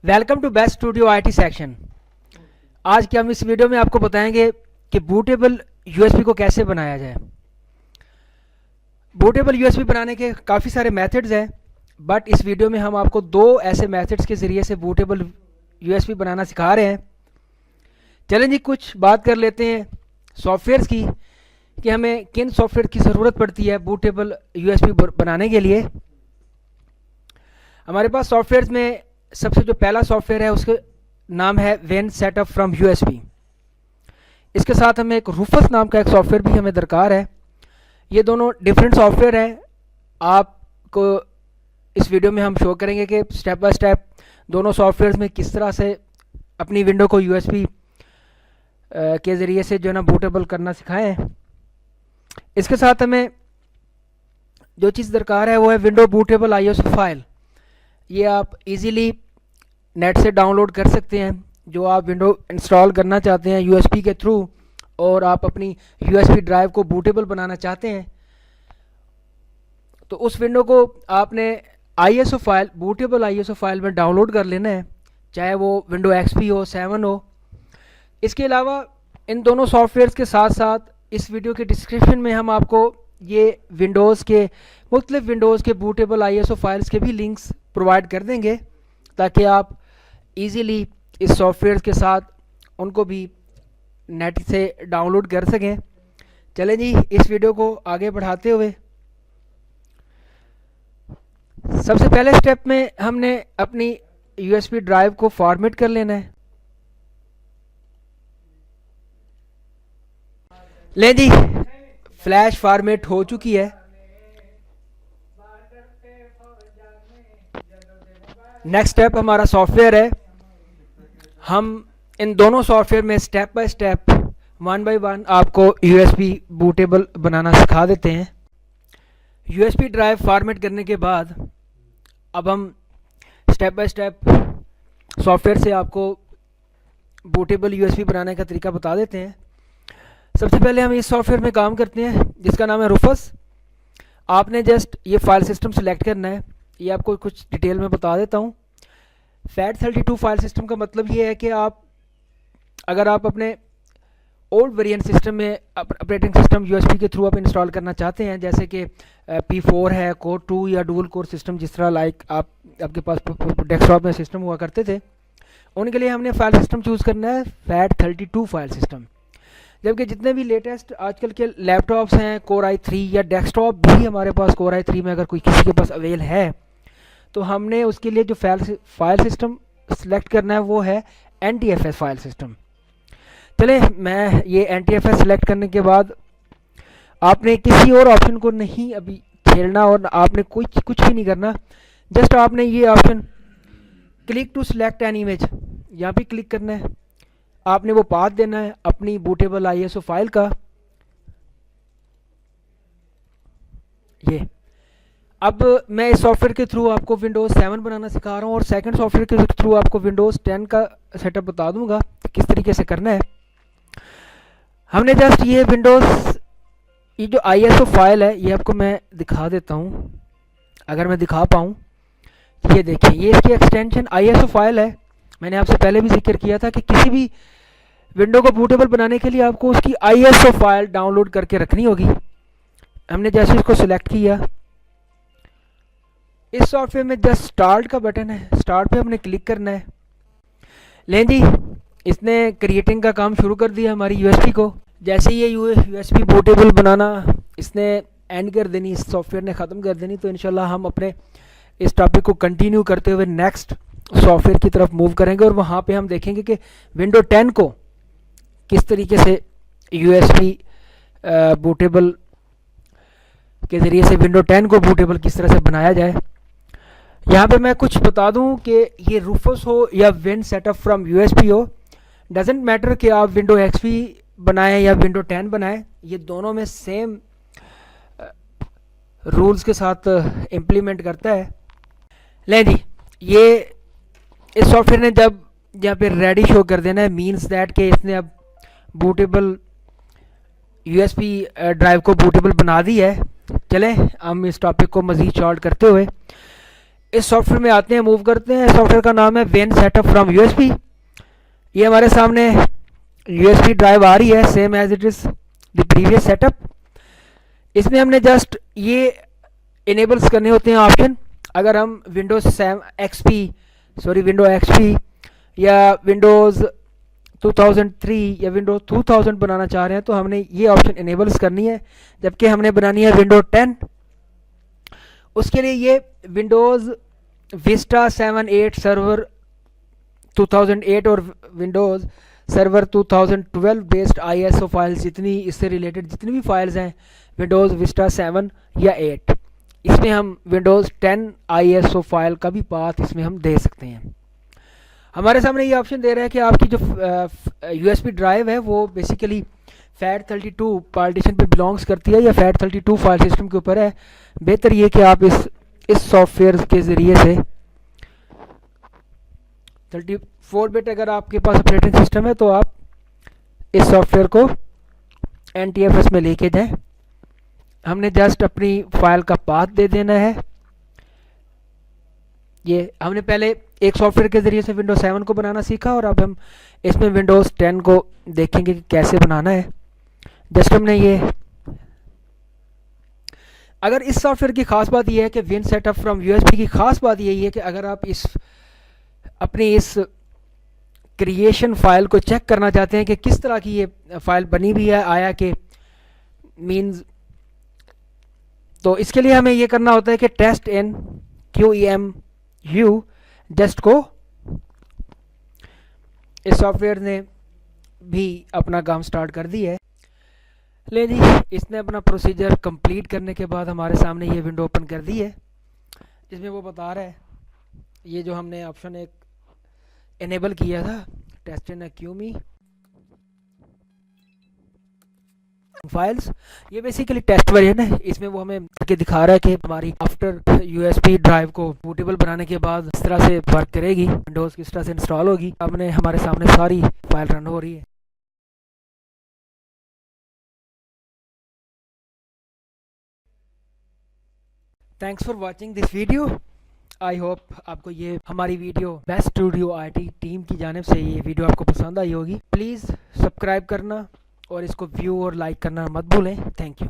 Welcome to best studio IT section. आज के हम इस वीडियो में आपको बताएंगे कि बूटेबल यूएसबी को कैसे बनाया जाए। बूटेबल यूएसबी बनाने के काफ़ी सारे मेथड्स हैं, बट इस वीडियो में हम आपको दो ऐसे मेथड्स के ज़रिए से बूटेबल यूएसबी बनाना सिखा रहे हैं। चलें जी, कुछ बात कर लेते हैं सॉफ्टवेयर्स की कि हमें किन सॉफ्टवेयर की ज़रूरत पड़ती है बूटेबल यूएसबी बनाने के लिए। हमारे पास सॉफ्टवेयर्स में सबसे जो पहला सॉफ्टवेयर है उसका नाम है वेन सेटअप फ्रॉम यूएसबी। इसके साथ हमें एक रूफस नाम का एक सॉफ्टवेयर भी हमें दरकार है। ये दोनों डिफरेंट सॉफ्टवेयर हैं। आपको इस वीडियो में हम शो करेंगे कि स्टेप बाय स्टेप दोनों सॉफ्टवेयर्स में किस तरह से अपनी विंडो को यूएसबी के ज़रिए से जो है ना बूटेबल करना सिखाएं। इसके साथ हमें जो चीज़ दरकार है वो है विंडो बूटेबल आईएसओ फाइल। ये आप इजीली नेट से डाउनलोड कर सकते हैं। जो आप विंडो इंस्टॉल करना चाहते हैं यूएसबी के थ्रू और आप अपनी यूएसबी ड्राइव को बूटेबल बनाना चाहते हैं, तो उस विंडो को आपने ISO file, bootable ISO file में डाउनलोड कर लेना है, चाहे वो विंडो एक्सपी हो, 7 हो। इसके अलावा इन दोनों सॉफ्टवेयर्स के साथ साथ इस वीडियो के डिस्क्रिप्शन में हम आपको ये विंडोज़ के मुख्तलिफ विंडोज़ के बूटेबल आईएसओ फाइल्स के भी लिंक्स प्रोवाइड कर देंगे, ताकि आप इजीली इस सॉफ्टवेयर के साथ उनको भी नेट से डाउनलोड कर सकें। चलें जी, इस वीडियो को आगे बढ़ाते हुए सबसे पहले स्टेप में हमने अपनी यूएसबी ड्राइव को फॉर्मेट कर लेना है। ले जी, फ्लैश फॉर्मेट हो चुकी है। नेक्स्ट स्टेप हमारा सॉफ्टवेयर है। हम इन दोनों सॉफ्टवेयर में step by step, one by one आपको यूएसबी बूटेबल बनाना सिखा देते हैं। यूएसबी ड्राइव फॉर्मेट करने के बाद अब हम स्टेप बाय स्टेप सॉफ्टवेयर से आपको बूटेबल यूएसबी बनाने का तरीका बता देते हैं। सबसे पहले हम इस सॉफ्टवेयर में काम करते हैं जिसका नाम है रूफस। आपने जस्ट ये फाइल सिस्टम सेलेक्ट करना है। ये आपको कुछ डिटेल में बता देता हूँ। FAT32 फाइल सिस्टम का मतलब ये है कि अगर आप अपने ओल्ड वेरिएंट सिस्टम में ऑपरेटिंग सिस्टम यूएसबी के थ्रू आप इंस्टॉल करना चाहते हैं, जैसे कि P4 है, कोर 2 या डुअल कोर सिस्टम, जिस तरह आपके पास डेस्कटॉप में सिस्टम हुआ करते थे, उनके लिए हमने फाइल सिस्टम चूज़ करना है FAT32 फाइल सिस्टम। जबकि जितने भी लेटेस्ट आजकल के लैपटॉप्स हैं, कोर i3 या डेस्कटॉप भी हमारे पास कोर i3 में अगर कोई किसी के पास अवेल है, तो हमने उसके लिए जो फाइल सिस्टम सेलेक्ट करना है वो है NTFS फाइल सिस्टम। चले, मैं ये NTFS सेलेक्ट करने के बाद आपने किसी और ऑप्शन को नहीं अभी छेड़ना और आपने कुछ भी नहीं करना। जस्ट आपने ये option click to select an image, यहाँ पे क्लिक करना है। आपने वो पाथ देना है अपनी बूटेबल आईएसओ फाइल का। ये अब मैं इस सॉफ्टवेयर के थ्रू आपको विंडोज़ 7 बनाना सिखा रहा हूँ और सेकंड सॉफ्टवेयर के थ्रू आपको विंडोज़ 10 का सेटअप बता दूंगा किस तरीके से करना है। हमने जस्ट ये जो आईएसओ फाइल है ये आपको मैं दिखा देता हूँ, अगर मैं दिखा पाऊँ। ये देखिए, ये इसकी एक्सटेंशन आईएसओ फाइल है। मैंने आपसे पहले भी जिक्र किया था कि किसी भी विंडो को बूटेबल बनाने के लिए आपको उसकी आईएसओ फाइल डाउनलोड करके रखनी होगी। हमने जैसे इसको सिलेक्ट किया, इस सॉफ्टवेयर में जस्ट स्टार्ट का बटन है, स्टार्ट पे हमने क्लिक करना है। लें जी, इसने क्रिएटिंग का काम शुरू कर दिया हमारी यूएसबी को। जैसे ये यूएसबी बूटेबल बनाना इसने एंड कर देनी, इस सॉफ्टवेयर ने ख़त्म कर देनी, तो इंशाल्लाह हम अपने इस टॉपिक को कंटिन्यू करते हुए नेक्स्ट सॉफ्टवेयर की तरफ मूव करेंगे और वहाँ पे हम देखेंगे कि विंडो 10 को किस तरीके से यूएसबी बूटेबल के ज़रिए से विंडो 10 को बूटेबल किस तरह से बनाया जाए। यहाँ पे मैं कुछ बता दूँ कि ये रूफस हो या विन सेटअप फ्रॉम यूएसबी हो, डजेंट मैटर कि आप विंडो एक्सपी बनाएं या विंडो 10 बनाएं, ये दोनों में सेम रूल्स के साथ इम्प्लीमेंट करता है। लें जी, ये इस सॉफ्टवेयर ने जब यहाँ पे रेडी शो कर देना है, मीन्स दैट कि इसने अब बूटेबल यूएसबी ड्राइव को बूटेबल बना दी है। चलें हम इस टॉपिक को मज़ीद शॉर्ट करते हुए इस सॉफ्टवेयर में आते हैं, मूव करते हैं। सॉफ्टवेयर का नाम है विन सेटअप फ्रॉम यूएसबी। ये हमारे सामने यूएसबी ड्राइव आ रही है, same as it is the previous setup. इसमें हमने जस्ट ये इनेबल्स करने होते हैं ऑप्शन। अगर हम विंडोज एक्सपी या विंडोज़ 2003 या विंडोज 2000 बनाना चाह रहे हैं तो हमने ये ऑप्शन इनेबल्स करनी है। जबकि हमने बनानी है विंडोज 10, उसके लिए ये विंडोज़ विस्टा 7 सर्वर 2008 और Windows server 2012 based ISO files, जितनी इससे रिलेटेड जितनी भी फाइल्स हैं विंडोज़ विस्टा 7 या 8, इसमें हम विंडोज़ 10 आईएसओ फाइल का भी पाथ इसमें हम दे सकते हैं। हमारे सामने ये ऑप्शन दे रहा है कि आपकी जो यूएसबी ड्राइव है वो बेसिकली FAT32 पार्टीशन पे बिलोंग्स करती है या FAT32 फाइल सिस्टम के ऊपर है। बेहतर ये कि आप इस सॉफ्टवेयर के ज़रिए से 34 बिट अगर आपके पास ऑपरेटिंग सिस्टम है तो आप इस सॉफ्टवेयर को NTFS में लेके जाएं। हमने जस्ट अपनी फाइल का पाथ दे देना है। ये हमने पहले एक सॉफ्टवेयर के ज़रिए से विंडोज़ 7 को बनाना सीखा और अब हम इसमें विंडोज़ 10 को देखेंगे कि कैसे बनाना है। जस्ट हमने ये, अगर इस सॉफ्टवेयर की ख़ास बात यह है कि विन सेटअप फ्रॉम यूएसबी की ख़ास बात यही है कि अगर आप अपनी इस क्रिएशन फाइल को चेक करना चाहते हैं कि किस तरह की ये फाइल बनी हुई है, आया कि मीन्स, तो इसके लिए हमें ये करना होता है कि टेस्ट इन QEMU जस्ट को इस सॉफ्टवेयर ने भी अपना काम स्टार्ट कर दिया है। ले जी, इसने अपना प्रोसीजर कंप्लीट करने के बाद हमारे सामने ये विंडो ओपन कर दी है, जिसमें वो बता रहा है ये जो हमने ऑप्शन एक इनेबल किया था, टेस्ट इन QEMU फाइल्स, ये बेसिकली टेस्ट वर्जन है। इसमें वो हमें करके दिखा रहा है कि हमारी आफ्टर यूएसबी ड्राइव को बूटेबल बनाने के बाद इस तरह से वर्क करेगी, विंडोज़ किस तरह से इंस्टॉल होगी। हमने हमारे सामने सारी फाइल रन हो रही है। Thanks for watching this video. I hope आपको ये हमारी video best studio IT team की जानिब से ये वीडियो आपको पसंद आई होगी। प्लीज़ सब्सक्राइब करना और इसको व्यू और लाइक करना मत भूलें। Thank you.